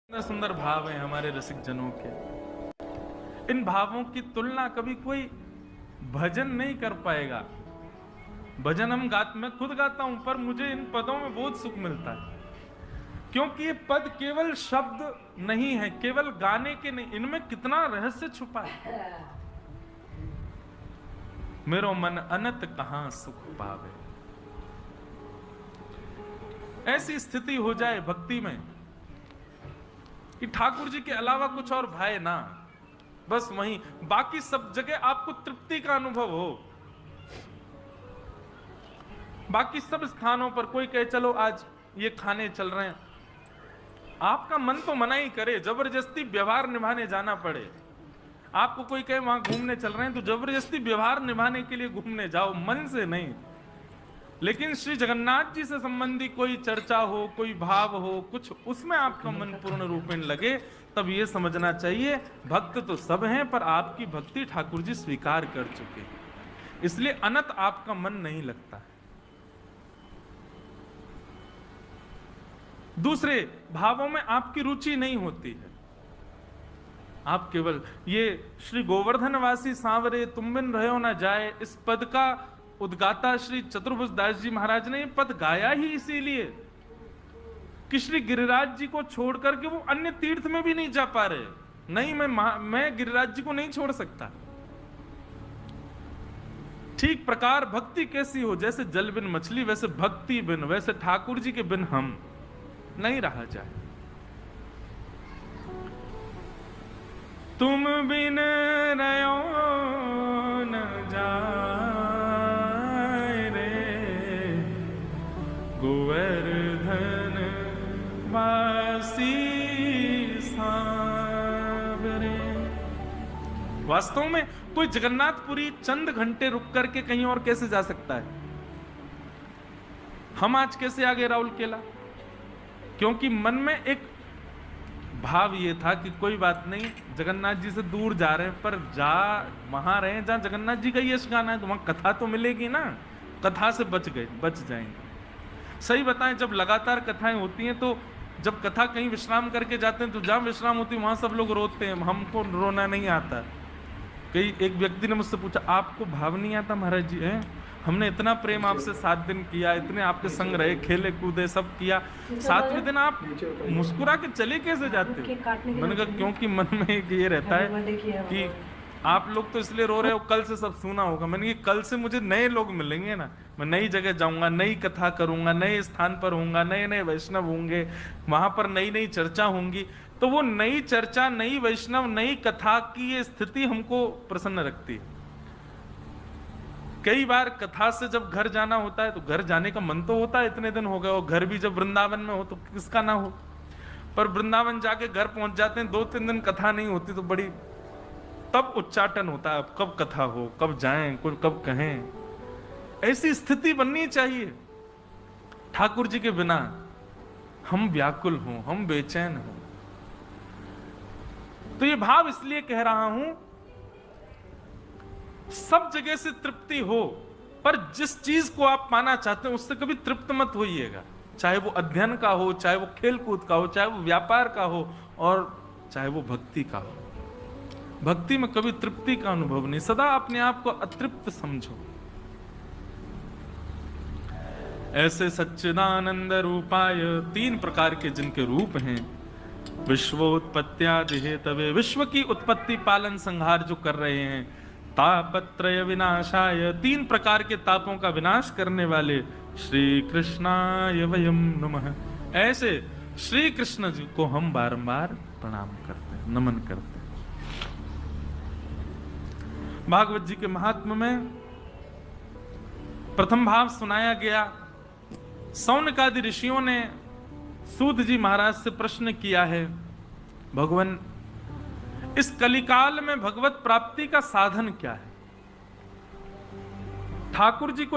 सुंदर सुंदर भाव हैं हमारे रसिक जनों के। इन भावों की तुलना कभी कोई भजन नहीं कर पाएगा। भजन मैं खुद गाता हूं, पर मुझे इन पदों में बहुत सुख मिलता है, क्योंकि ये पद केवल शब्द नहीं है, केवल गाने के नहीं, इनमें कितना रहस्य छुपा है। मेरो मन अनंत कहां सुख पावे। ऐसी स्थिति हो जाए भक्ति में कि ठाकुर जी के अलावा कुछ और भाए ना, बस वहीं, बाकी सब जगह आपको तृप्ति का अनुभव हो। बाकी सब स्थानों पर कोई कहे चलो आज ये खाने चल रहे हैं, आपका मन तो मना ही करे, जबरदस्ती व्यवहार निभाने जाना पड़े। आपको कोई कहे वहां घूमने चल रहे हैं तो जबरदस्ती व्यवहार निभाने के लिए घूमने जाओ, मन से नहीं। लेकिन श्री जगन्नाथ जी से संबंधी कोई चर्चा हो, कोई भाव हो, कुछ उसमें आपका मन पूर्ण रूपेण लगे, तब ये समझना चाहिए भक्त तो सब हैं, पर आपकी भक्ति ठाकुर जी स्वीकार कर चुके, इसलिए अनंत आपका मन नहीं लगता। दूसरे भावों में आपकी रुचि नहीं होती है। आप केवल ये श्री गोवर्धनवासी सांवरे तुम बिन रहो ना जाए, इस पद का उद्गाता श्री चतुर्भुज दास जी महाराज ने पद गाया ही इसीलिए कि श्री गिरिराज जी को छोड़ करके वो अन्य तीर्थ में भी नहीं जा पा रहे। नहीं, मैं गिरिराज जी को नहीं छोड़ सकता। ठीक प्रकार भक्ति कैसी हो, जैसे जल बिन मछली, वैसे भक्ति बिन, वैसे ठाकुर जी के बिन हम नहीं रहा जाए। तुम बिन रहो न जाए रे गोवर्धन वासी सांवरे। वास्तव में कोई जगन्नाथपुरी चंद घंटे रुक करके कहीं और कैसे जा सकता है? हम आज कैसे आ गए राउल केला? क्योंकि मन में एक भाव ये था कि कोई बात नहीं, जगन्नाथ जी से दूर जा रहे हैं, पर वहां रहे जहां जगन्नाथ जी का यश गाना है, तो वहां कथा तो मिलेगी ना, कथा से बच जाएंगे। सही बताएं, जब लगातार कथाएं होती हैं तो जब कथा कहीं विश्राम करके जाते हैं तो जहां विश्राम होती है वहां सब लोग रोते हैं, हमको रोना नहीं आता। कई एक व्यक्ति ने मुझसे पूछा, आपको भाव नहीं आता महाराज जी? है, हमने इतना प्रेम आपसे 7 दिन किया, इतने आपके संग रहे, खेले कूदे सब किया, 7वें दिन आप मुस्कुरा के चले कैसे जाते हो? मैंने कहा क्योंकि मन में एक ये रहता है कि आप लोग तो इसलिए रो रहे हो, कल से सब सुना होगा। मैंने कहा कल से मुझे नए लोग मिलेंगे ना, मैं नई जगह जाऊंगा, नई कथा करूंगा, नए स्थान पर होऊंगा, नए नए वैष्णव होंगे, वहां पर नई नई चर्चा होंगी, तो वो नई चर्चा, नई वैष्णव, नई कथा की ये स्थिति हमको प्रसन्न रखती है। कई बार कथा से जब घर जाना होता है तो घर जाने का मन तो होता है, इतने दिन हो गए, और घर भी जब वृंदावन में हो तो किसका ना हो, पर वृंदावन जाके घर पहुंच जाते हैं, 2-3 दिन कथा नहीं होती तो बड़ी तब उच्चाटन होता है, अब कब कथा हो, कब जाएं, कब कहें। ऐसी स्थिति बननी चाहिए। ठाकुर जी के बिना हम व्याकुल हों, हम बेचैन हों। तो ये भाव इसलिए कह रहा हूं, सब जगह से तृप्ति हो, पर जिस चीज को आप पाना चाहते हैं उससे कभी तृप्त मत होइएगा। चाहे वो अध्ययन का हो, चाहे वो खेल कूद का हो, चाहे वो व्यापार का हो, और चाहे वो भक्ति का हो। भक्ति में कभी तृप्ति का अनुभव नहीं, सदा अपने आप को अतृप्त समझो। ऐसे सच्चिदानंद रूपाय, 3 प्रकार के जिनके रूप हैं, विश्वोत्पत्त्यादि हेतवे, विश्व की उत्पत्ति पालन संहार जो कर रहे हैं, तापत्रय विनाशाय, 3 प्रकार के तापों का विनाश करने वाले, श्री कृष्णाय वयम नमः। ऐसे श्री कृष्ण जी को हम बारंबार प्रणाम करते हैं, नमन करते हैं। भागवत जी के महात्म्य में प्रथम भाव सुनाया गया। सौनकादि ऋषियों ने सूत जी महाराज से प्रश्न किया है, भगवान इस कलिकाल में भगवत प्राप्ति का साधन क्या है? ठाकुर जी को